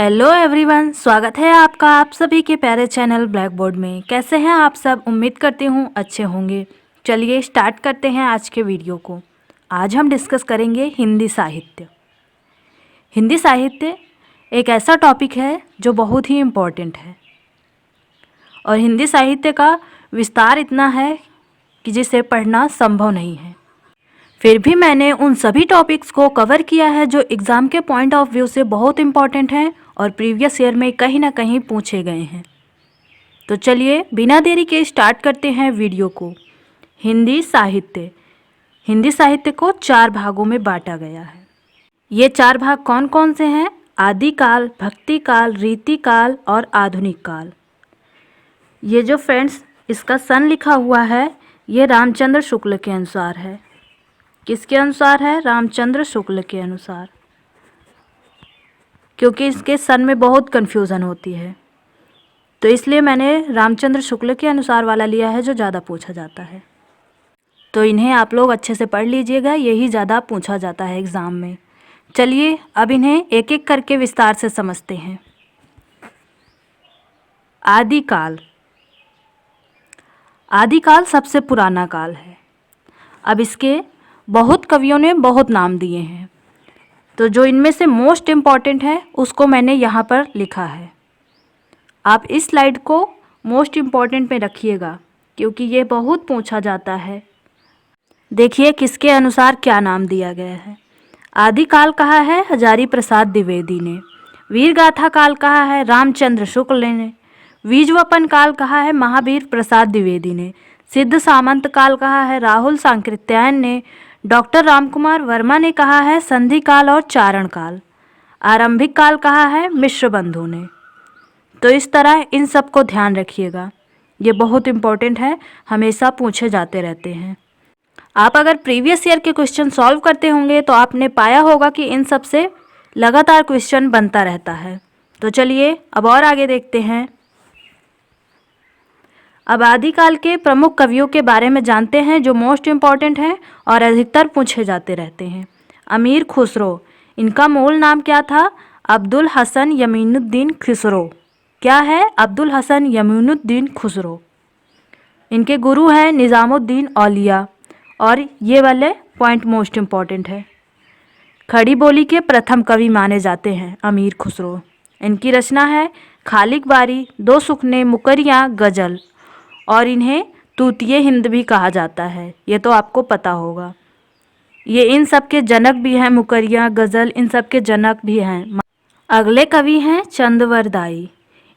Hello everyone, स्वागत है आपका आप सभी के प्यारे चैनल ब्लैक बोर्ड में। कैसे हैं आप सब? उम्मीद करती हूँ अच्छे होंगे। चलिए स्टार्ट करते हैं आज के वीडियो को। आज हम डिस्कस करेंगे हिंदी साहित्य। हिंदी साहित्य एक ऐसा टॉपिक है जो बहुत ही इम्पोर्टेंट है और हिंदी साहित्य का विस्तार इतना है कि जिसे पढ़ना संभव नहीं है। फिर भी मैंने उन सभी टॉपिक्स को कवर किया है जो एग्ज़ाम के पॉइंट ऑफ व्यू से बहुत इम्पॉर्टेंट हैं और प्रीवियस ईयर में कहीं ना कहीं पूछे गए हैं। तो चलिए बिना देरी के स्टार्ट करते हैं वीडियो को। हिंदी साहित्य को 4 भागों में बांटा गया है। ये 4 भाग कौन कौन से हैं? आदिकाल, भक्तिकाल, रीतिकाल और आधुनिक काल। ये जो फ्रेंड्स इसका सन लिखा हुआ है ये रामचंद्र शुक्ल के अनुसार है। किसके अनुसार है? रामचंद्र शुक्ल के अनुसार, क्योंकि इसके सन में बहुत कन्फ्यूज़न होती है तो इसलिए मैंने रामचंद्र शुक्ल के अनुसार वाला लिया है जो ज़्यादा पूछा जाता है। तो इन्हें आप लोग अच्छे से पढ़ लीजिएगा, यही ज़्यादा पूछा जाता है एग्ज़ाम में। चलिए अब इन्हें एक एक करके विस्तार से समझते हैं। आदिकाल। आदिकाल सबसे पुराना काल है। अब इसके बहुत कवियों ने बहुत नाम दिए हैं, तो जो इनमें से मोस्ट इम्पॉर्टेंट है उसको मैंने यहाँ पर लिखा है। आप इस स्लाइड को मोस्ट इम्पॉर्टेंट में रखिएगा क्योंकि ये बहुत पूछा जाता है। देखिए किसके अनुसार क्या नाम दिया गया है। आदिकाल कहा है हजारी प्रसाद द्विवेदी ने। वीरगाथा काल कहा है रामचंद्र शुक्ल ने। बीजवपन काल कहा है महावीर प्रसाद द्विवेदी ने। सिद्ध सामंत काल कहा है राहुल सांकृत्यायन ने। डॉक्टर रामकुमार वर्मा ने कहा है संधि काल और चारण काल। आरंभिक काल कहा है मिश्र बंधु ने। तो इस तरह इन सब को ध्यान रखिएगा, ये बहुत इम्पोर्टेंट है, हमेशा पूछे जाते रहते हैं। आप अगर प्रीवियस ईयर के क्वेश्चन सॉल्व करते होंगे तो आपने पाया होगा कि इन सब से लगातार क्वेश्चन बनता रहता है। तो चलिए अब और आगे देखते हैं। अब आदिकाल के प्रमुख कवियों के बारे में जानते हैं जो मोस्ट इम्पॉर्टेंट हैं और अधिकतर पूछे जाते रहते हैं। अमीर खुसरो, इनका मूल नाम क्या था? अब्दुल हसन यमीनुद्दीन खुसरो। क्या है? अब्दुल हसन यमीनुद्दीन खुसरो। इनके गुरु हैं निज़ामुद्दीन औलिया और ये वाले पॉइंट मोस्ट इम्पॉर्टेंट है। खड़ी बोली के प्रथम कवि माने जाते हैं अमीर खुसरो। इनकी रचना है खालिक बारी, दो सुखने, मुकरियाँ, गज़ल और इन्हें तूतिए हिंद भी कहा जाता है, ये तो आपको पता होगा। ये इन सब के जनक भी हैं, मुकरियाँ, गज़ल इन सब के जनक भी हैं। अगले कवि हैं चंदवरदाई।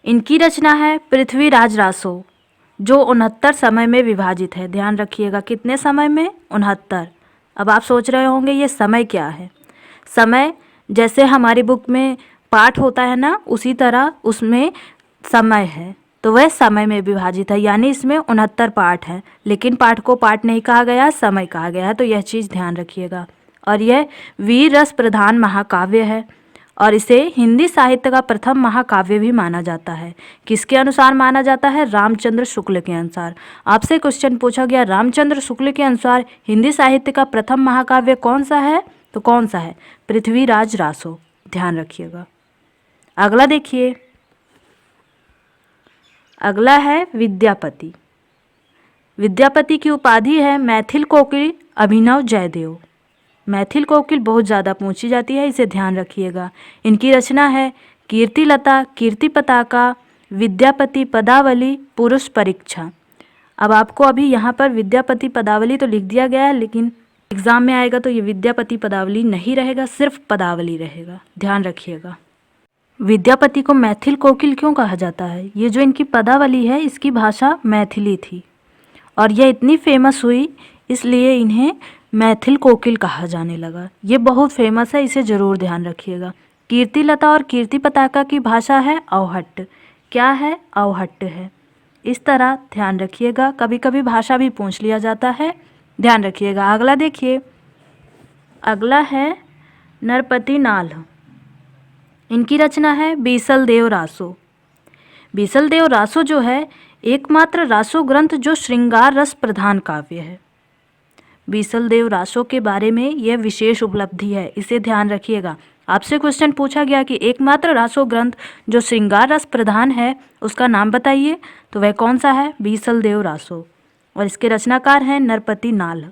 इनकी रचना है पृथ्वीराज रासो जो 69 समय में विभाजित है। ध्यान रखिएगा कितने समय में? 69। अब आप सोच रहे होंगे ये समय क्या है? समय जैसे हमारी बुक में पाठ होता है ना, उसी तरह उसमें समय है, तो वह समय में विभाजित है, यानी इसमें 69 पाठ है। लेकिन पाठ को पाठ नहीं कहा गया, समय कहा गया है, तो यह चीज़ ध्यान रखिएगा। और यह वीर रस प्रधान महाकाव्य है और इसे हिंदी साहित्य का प्रथम महाकाव्य भी माना जाता है। किसके अनुसार माना जाता है? रामचंद्र शुक्ल के अनुसार। आपसे क्वेश्चन पूछा गया रामचंद्र शुक्ल के अनुसार हिंदी साहित्य का प्रथम महाकाव्य कौन सा है, तो कौन सा है? पृथ्वीराज रासो। ध्यान रखिएगा। अगला देखिए, अगला है विद्यापति। विद्यापति की उपाधि है मैथिल कोकिल अभिनव जयदेव। मैथिल कोकिल बहुत ज़्यादा पूछी जाती है, इसे ध्यान रखिएगा। इनकी रचना है कीर्तिलता, कीर्ति पताका, विद्यापति पदावली, पुरुष परीक्षा। अब आपको अभी यहाँ पर विद्यापति पदावली तो लिख दिया गया है, लेकिन एग्ज़ाम में आएगा तो ये विद्यापति पदावली नहीं रहेगा, सिर्फ पदावली रहेगा। ध्यान रखिएगा। विद्यापति को मैथिल कोकिल क्यों कहा जाता है? ये जो इनकी पदावली है इसकी भाषा मैथिली थी और यह इतनी फेमस हुई इसलिए इन्हें मैथिल कोकिल कहा जाने लगा। ये बहुत फेमस है, इसे ज़रूर ध्यान रखिएगा। कीर्तिलता और कीर्ति पताका की भाषा है अवहट्ट। क्या है? अवहट्ट है। इस तरह ध्यान रखिएगा, कभी कभी भाषा भी पूछ लिया जाता है, ध्यान रखिएगा। अगला देखिए, अगला है नरपति नाल। इनकी रचना है बीसल देव रासो। बीसल देव रासो जो है एकमात्र रासो ग्रंथ जो श्रृंगार रस प्रधान काव्य है। बीसल देव रासो के बारे में यह विशेष उपलब्धि है, इसे ध्यान रखिएगा। आपसे क्वेश्चन पूछा गया कि एकमात्र रासो ग्रंथ जो श्रृंगार रस प्रधान है उसका नाम बताइए, तो वह कौन सा है? बीसलदेव रासो। और इसके रचनाकार हैं नरपति नाल,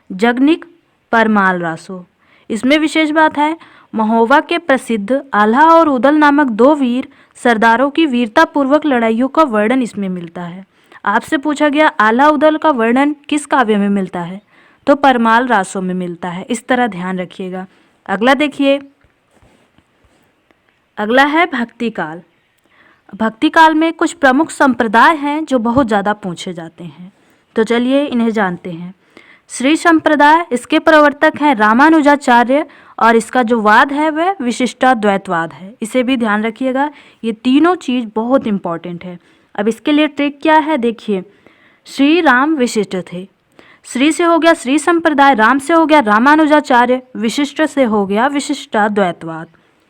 जगनिक परमाल रासो। इसमें विशेष बात है, महोबा के प्रसिद्ध आल्हा और उदल नामक दो वीर सरदारों की वीरतापूर्वक लड़ाइयों का वर्णन इसमें मिलता है। आपसे पूछा गया आल्हा उदल का वर्णन किस काव्य में मिलता है? तो परमाल रासों में मिलता है। इस तरह ध्यान रखिएगा। अगला देखिए, अगला है भक्ति काल। भक्ति काल में कुछ प्रमुख संप्रदाय हैं जो बहुत ज़्यादा पूछे जाते हैं, तो चलिए इन्हें जानते हैं। श्री संप्रदाय, इसके प्रवर्तक हैं रामानुजाचार्य और इसका जो वाद है वह विशिष्टाद्वैतवाद है। इसे भी ध्यान रखिएगा, ये तीनों चीज़ बहुत इंपॉर्टेंट है। अब इसके लिए ट्रिक क्या है, देखिए। श्री राम विशिष्ट थे, श्री से हो गया श्री संप्रदाय, राम से हो गया रामानुजाचार्य, विशिष्ट से हो गया विशिष्टाद्वैतवाद।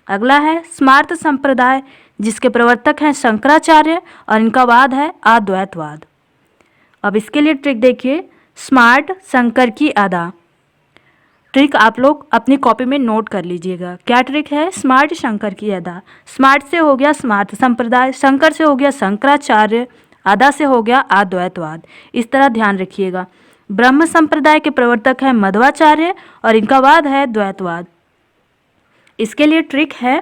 अगला है स्मार्त संप्रदाय, जिसके प्रवर्तक हैं शंकराचार्य और इनका वाद है अद्वैतवाद। अब इसके लिए ट्रिक देखिए, स्मार्ट शंकर की अदा। ट्रिक आप लोग अपनी कॉपी में नोट कर लीजिएगा। क्या ट्रिक है? स्मार्ट शंकर की अदा। स्मार्ट से हो गया स्मार्त संप्रदाय, शंकर से हो गया शंकराचार्य, अदा से हो गया अद्वैतवाद। इस तरह ध्यान रखिएगा। ब्रह्म संप्रदाय के प्रवर्तक हैं मध्वाचार्य और इनका वाद है द्वैतवाद। इसके लिए ट्रिक है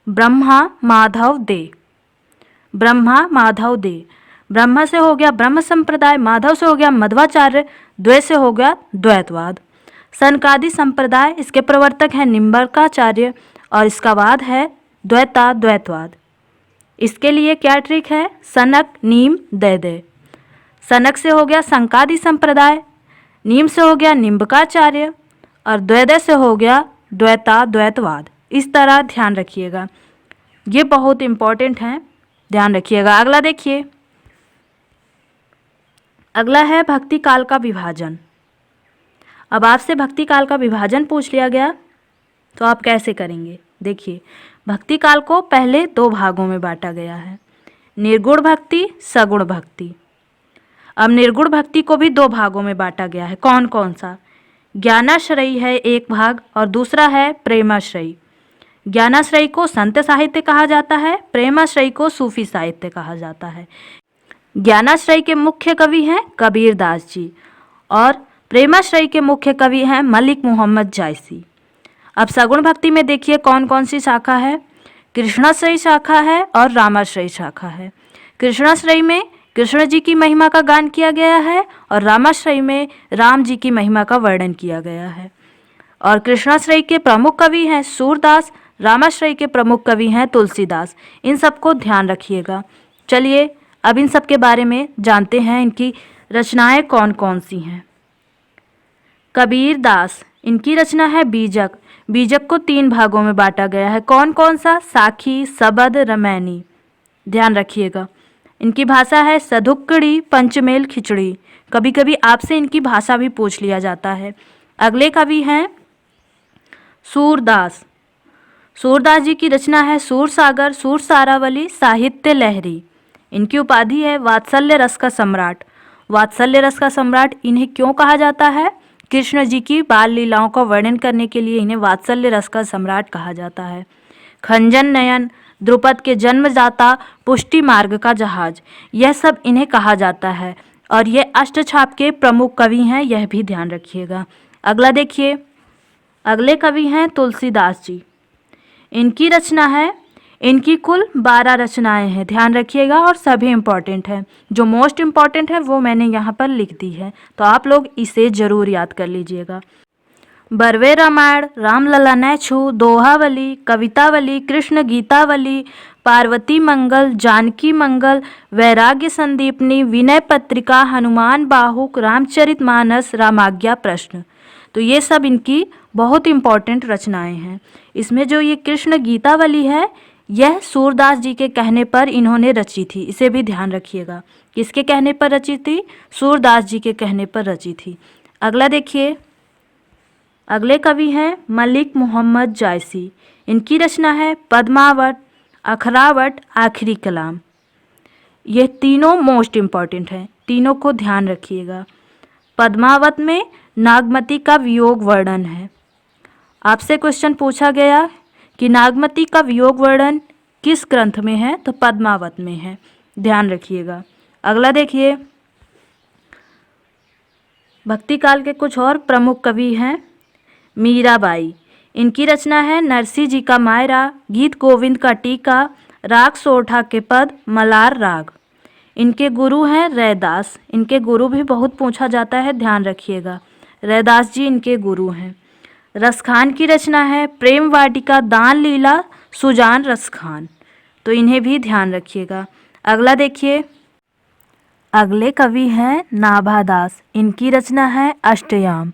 ब्रह्मा माधव दे। ब्रह्मा माधव दे, ब्रह्मा से हो गया ब्रह्म संप्रदाय, माधव से हो गया मध्वाचार्य, द्वै से हो गया द्वैतवाद। सनकादि संप्रदाय, इसके प्रवर्तक हैं निम्बर्काचार्य और इसका वाद है द्वैताद्वैतवाद। इसके लिए क्या ट्रिक है? सनक नीम दे दे। सनक से हो गया संकादि संप्रदाय, नीम से हो गया निम्बकाचार्य और द्वैदय से हो गया द्वैताद्वैतवाद। इस तरह ध्यान रखिएगा, ये बहुत इंपॉर्टेंट हैं, ध्यान रखिएगा। अगला देखिए, अगला है भक्ति काल का विभाजन। अब आपसे भक्ति काल का विभाजन पूछ लिया गया तो आप कैसे करेंगे? देखिए, भक्ति काल को पहले दो भागों में बांटा गया है, निर्गुण भक्ति, सगुण भक्ति। अब निर्गुण भक्ति को भी दो भागों में बांटा गया है। कौन कौन सा? ज्ञानाश्रयी है एक भाग और दूसरा है प्रेमाश्रयी। ज्ञानाश्रयी को संत साहित्य कहा जाता है, प्रेमाश्रयी को सूफी साहित्य कहा जाता है। ज्ञानाश्रयी के मुख्य कवि हैं कबीर दास जी और प्रेमाश्रयी के मुख्य कवि हैं मलिक मोहम्मद जायसी। अब सगुण भक्ति में देखिए कौन कौन सी शाखा है। कृष्णाश्रयी शाखा है और रामाश्रयी शाखा है। कृष्णाश्रयी में कृष्ण जी की महिमा का गान किया गया है और रामाश्रयी में राम जी की महिमा का वर्णन किया गया है। और कृष्णाश्रयी के प्रमुख कवि हैं सूरदास, रामाश्रयी के प्रमुख कवि हैं तुलसीदास। इन सबको ध्यान रखिएगा। चलिए अब इन सब के बारे में जानते हैं, इनकी रचनाएं कौन कौन सी हैं। कबीर दास, इनकी रचना है बीजक। बीजक को तीन भागों में बांटा गया है। कौन कौन सा? साखी, सबद, रमैनी। ध्यान रखिएगा। इनकी भाषा है सधुक्कड़ी, पंचमेल, खिचड़ी। कभी कभी आपसे इनकी भाषा भी पूछ लिया जाता है। अगले कवि हैं सूरदास। सूरदास जी की रचना है सूरसागर, सूरसारावली, साहित्य लहरी। इनकी उपाधि है वात्सल्य रस का सम्राट। वात्सल्य रस का सम्राट इन्हें क्यों कहा जाता है? कृष्ण जी की बाल लीलाओं का वर्णन करने के लिए इन्हें वात्सल्य रस का सम्राट कहा जाता है। खंजन नयन, द्रुपद के जन्मदाता, पुष्टि मार्ग का जहाज, यह सब इन्हें कहा जाता है और ये अष्टछाप के प्रमुख कवि हैं, यह भी ध्यान रखिएगा। अगला देखिए, अगले कवि हैं तुलसीदास जी। इनकी रचना है, इनकी कुल 12 रचनाएं हैं, ध्यान रखिएगा और सभी इम्पॉर्टेंट है। जो मोस्ट इम्पॉर्टेंट है वो मैंने यहाँ पर लिख दी है, तो आप लोग इसे ज़रूर याद कर लीजिएगा। बरवे रामायण, रामलला नैछू, दोहावली, कवितावली, कृष्ण गीतावली, पार्वती मंगल, जानकी मंगल, वैराग्य संदीपनी, विनय पत्रिका, हनुमान बाहुक, रामचरितमानस, रामाज्ञा प्रश्न। तो ये सब इनकी बहुत इम्पॉर्टेंट रचनाएं हैं। इसमें जो ये कृष्ण गीतावली है यह सूरदास जी के कहने पर इन्होंने रची थी, इसे भी ध्यान रखिएगा। किसके कहने पर रची थी? सूरदास जी के कहने पर रची थी। अगला देखिए, अगले कवि हैं मलिक मोहम्मद जायसी। इनकी रचना है पद्मावत, अखरावट, आखिरी कलाम। ये तीनों मोस्ट इम्पॉर्टेंट हैं, तीनों को ध्यान रखिएगा। पद्मावत में नागमती का वियोग वर्णन है। आपसे क्वेश्चन पूछा गया कि नागमती का वियोग वर्णन किस ग्रंथ में है, तो पद्मावत में है, ध्यान रखिएगा। अगला देखिए, भक्ति काल के कुछ और प्रमुख कवि हैं। मीराबाई, इनकी रचना है नरसिंह जी का मायरा, गीत गोविंद का टीका, राग सोरठा के पद, मलार राग। इनके गुरु हैं रैदास। इनके गुरु भी बहुत पूछा जाता है, ध्यान रखिएगा। रैदास जी इनके गुरु हैं। रसखान की रचना है प्रेम वाटिका, दान लीला, सुजान रसखान, तो इन्हें भी ध्यान रखिएगा। अगला देखिए, अगले कवि हैं नाभादास। इनकी रचना है अष्टयाम।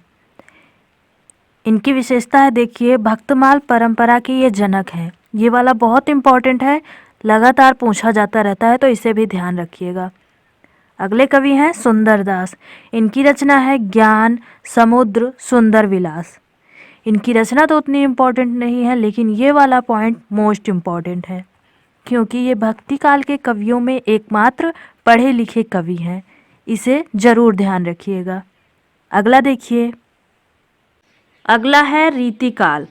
इनकी विशेषता है, देखिए, भक्तमाल परंपरा के ये जनक हैं। ये वाला बहुत इम्पॉर्टेंट है, लगातार पूछा जाता रहता है, तो इसे भी ध्यान रखिएगा। अगले कवि हैं सुंदरदास। इनकी रचना है ज्ञान समुद्र सुंदर विलास। इनकी रचना तो उतनी इम्पॉर्टेंट नहीं है, लेकिन ये वाला पॉइंट मोस्ट इम्पॉर्टेंट है, क्योंकि ये भक्ति काल के कवियों में एकमात्र पढ़े लिखे कवि हैं। इसे जरूर ध्यान रखिएगा। अगला देखिए, अगला है रीतिकाल।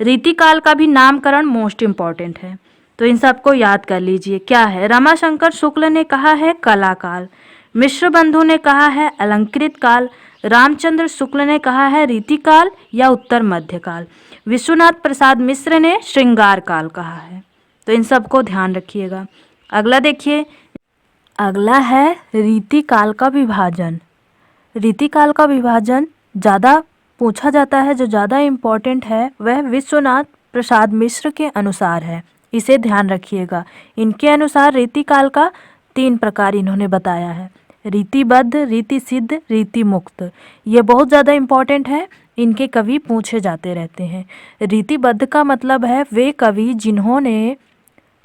रीतिकाल का भी नामकरण मोस्ट इम्पॉर्टेंट है, तो इन सबको याद कर लीजिए। क्या है? रमाशंकर शुक्ल ने कहा है कलाकाल, मिश्र बंधु ने कहा है अलंकृत काल, रामचंद्र शुक्ल ने कहा है रीतिकाल या उत्तर मध्यकाल, विश्वनाथ प्रसाद मिश्र ने श्रृंगार काल कहा है, तो इन सबको ध्यान रखिएगा। अगला देखिए, अगला है रीतिकाल का विभाजन। रीतिकाल का विभाजन ज़्यादा पूछा जाता है, जो ज़्यादा इम्पॉर्टेंट है वह विश्वनाथ प्रसाद मिश्र के अनुसार है, इसे ध्यान रखिएगा। इनके अनुसार रीतिकाल का 3 प्रकार इन्होंने बताया है, रीतिबद्ध, रीति सिद्ध, रीति मुक्त। ये बहुत ज़्यादा इम्पॉर्टेंट है, इनके कवि पूछे जाते रहते हैं। रीतिबद्ध का मतलब है वे कवि जिन्होंने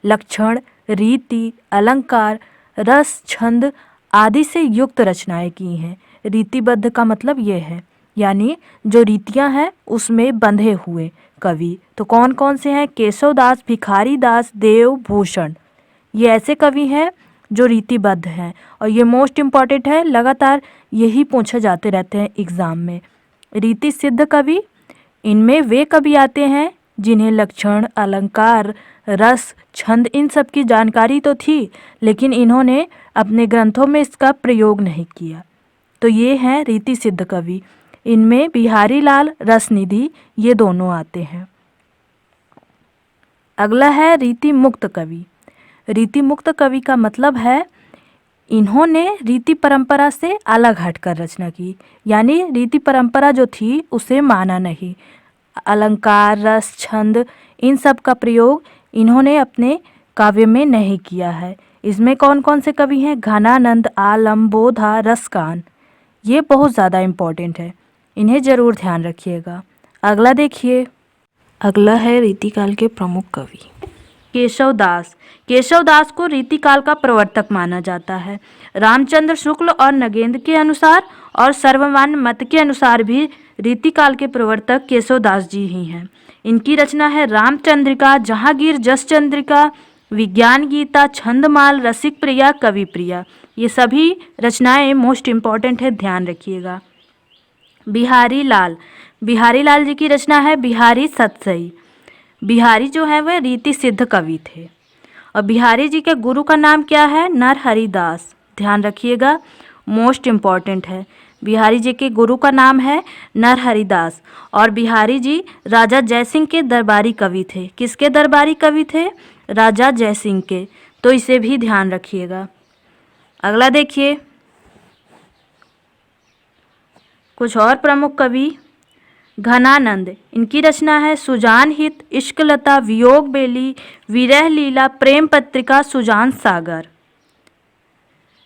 लक्षण, रीति, अलंकार, रस, छंद आदि से युक्त रचनाएं की हैं। रीतिबद्ध का मतलब ये है, यानी जो रीतियां हैं उसमें बंधे हुए कवि। तो कौन कौन से हैं? केशवदास, भिखारी दास, देव, भूषण। ये ऐसे कवि हैं जो रीतिबद्ध हैं, और ये मोस्ट इम्पॉर्टेंट है, लगातार यही पूछे जाते रहते हैं एग्ज़ाम में। रीति सिद्ध कवि, इनमें वे कवि आते हैं जिन्हें लक्षण, अलंकार, रस, छंद इन सब की जानकारी तो थी, लेकिन इन्होंने अपने ग्रंथों में इसका प्रयोग नहीं किया, तो ये हैं रीति सिद्ध कवि। इनमें बिहारी लाल, रसनिधि, ये दोनों आते हैं। अगला है रीति मुक्त कवि। रीति मुक्त कवि का मतलब है इन्होंने रीति परंपरा से अलग हटकर रचना की, यानी रीति परंपरा जो थी उसे माना नहीं। अलंकार, रस, छंद इन सब का प्रयोग इन्होंने अपने काव्य में नहीं किया है। इसमें कौन कौन से कवि हैं? घनानंद, आलम, बोधा, रसकान। ये बहुत ज़्यादा इम्पॉर्टेंट है, इन्हें ज़रूर ध्यान रखिएगा। अगला देखिए, अगला है रीतिकाल के प्रमुख कवि केशवदास। केशवदास को रीतिकाल का प्रवर्तक माना जाता है। रामचंद्र शुक्ल और नगेंद्र के अनुसार और सर्वमान्य मत के अनुसार भी रीतिकाल के प्रवर्तक केशवदास जी ही हैं। इनकी रचना है रामचंद्रिका, जहांगीर, जस चंद्रिका, विज्ञान गीता, छंदमाल, रसिक प्रिया, कवि प्रिया। ये सभी रचनाएं मोस्ट इम्पॉर्टेंट है, ध्यान रखिएगा। बिहारी लाल, बिहारी लाल जी की रचना है बिहारी सतसई। बिहारी जो है वह रीति सिद्ध कवि थे, और बिहारी जी के गुरु का नाम क्या है? नरहरि दास। ध्यान रखिएगा, मोस्ट इम्पॉर्टेंट है। बिहारी जी के गुरु का नाम है नरहरि दास, और बिहारी जी राजा जयसिंह के दरबारी कवि थे। किसके दरबारी कवि थे? राजा जयसिंह के, तो इसे भी ध्यान रखिएगा। अगला देखिए, कुछ और प्रमुख कवि घनानंद। इनकी रचना है सुजान हित, इश्कलता, वियोग बेली, विरह लीला, प्रेम पत्रिका, सुजान सागर।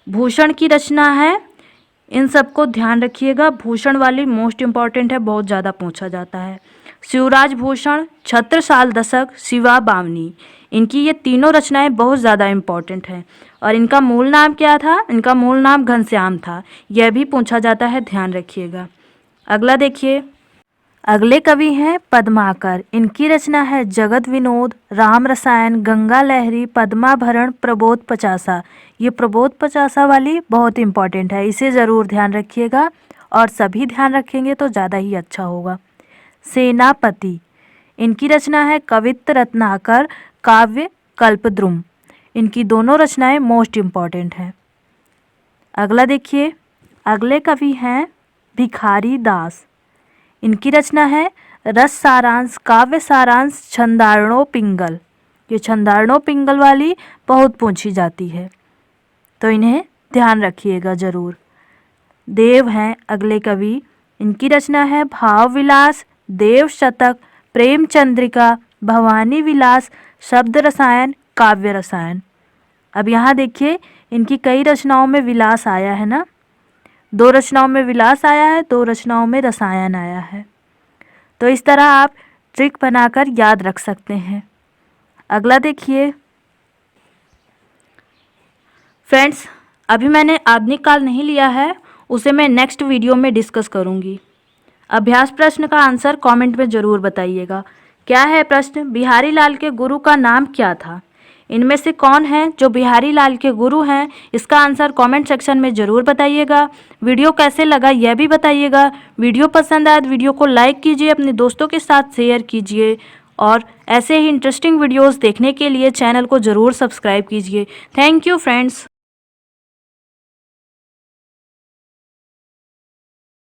भूषण की रचना है, इन सबको ध्यान रखिएगा, भूषण वाली मोस्ट इम्पॉर्टेंट है, बहुत ज़्यादा पूछा जाता है। शिवराज भूषण, छत्रसाल दशक, शिवा बावनी। इनकी ये तीनों रचनाएं बहुत ज़्यादा इम्पॉर्टेंट हैं, और इनका मूल नाम क्या था? इनका मूल नाम घनश्याम था, यह भी पूछा जाता है, ध्यान रखिएगा। अगला देखिए, अगले कवि हैं पद्माकर। इनकी रचना है जगत विनोद, राम रसायन, गंगा लहरी, पद्माभरण, प्रबोध पचासा। ये प्रबोध पचासा वाली बहुत इम्पॉर्टेंट है, इसे ज़रूर ध्यान रखिएगा, और सभी ध्यान रखेंगे तो ज़्यादा ही अच्छा होगा। सेनापति, इनकी रचना है कवित्त रत्नाकर काव्य कल्पद्रुम। इनकी दोनों रचनाएं मोस्ट इम्पॉर्टेंट हैं। अगला देखिए, अगले कवि हैं भिखारी दास। इनकी रचना है रस सारांश काव्य सारांश छंदारणो पिंगल। ये छंदारणो पिंगल वाली बहुत पूछी जाती है, तो इन्हें ध्यान रखिएगा ज़रूर। देव हैं अगले कवि। इनकी रचना है भाव विलास देव शतक प्रेम चंद्रिका भवानी विलास शब्द रसायन काव्य रसायन। अब यहाँ देखिए, इनकी कई रचनाओं में विलास आया है ना, 2 रचनाओं में विलास आया है, 2 रचनाओं में रसायन आया है। तो इस तरह आप ट्रिक बनाकर याद रख सकते हैं। अगला देखिए फ्रेंड्स, अभी मैंने आधुनिक काल नहीं लिया है, उसे मैं नेक्स्ट वीडियो में डिस्कस करूंगी। अभ्यास प्रश्न का आंसर कमेंट में ज़रूर बताइएगा। क्या है प्रश्न? बिहारी लाल के गुरु का नाम क्या था? इनमें से कौन है जो बिहारी लाल के गुरु हैं? इसका आंसर कमेंट सेक्शन में ज़रूर बताइएगा। वीडियो कैसे लगा यह भी बताइएगा। वीडियो पसंद आए तो वीडियो को लाइक कीजिए, अपने दोस्तों के साथ शेयर कीजिए और ऐसे ही इंटरेस्टिंग वीडियोस देखने के लिए चैनल को ज़रूर सब्सक्राइब कीजिए। Thank you friends.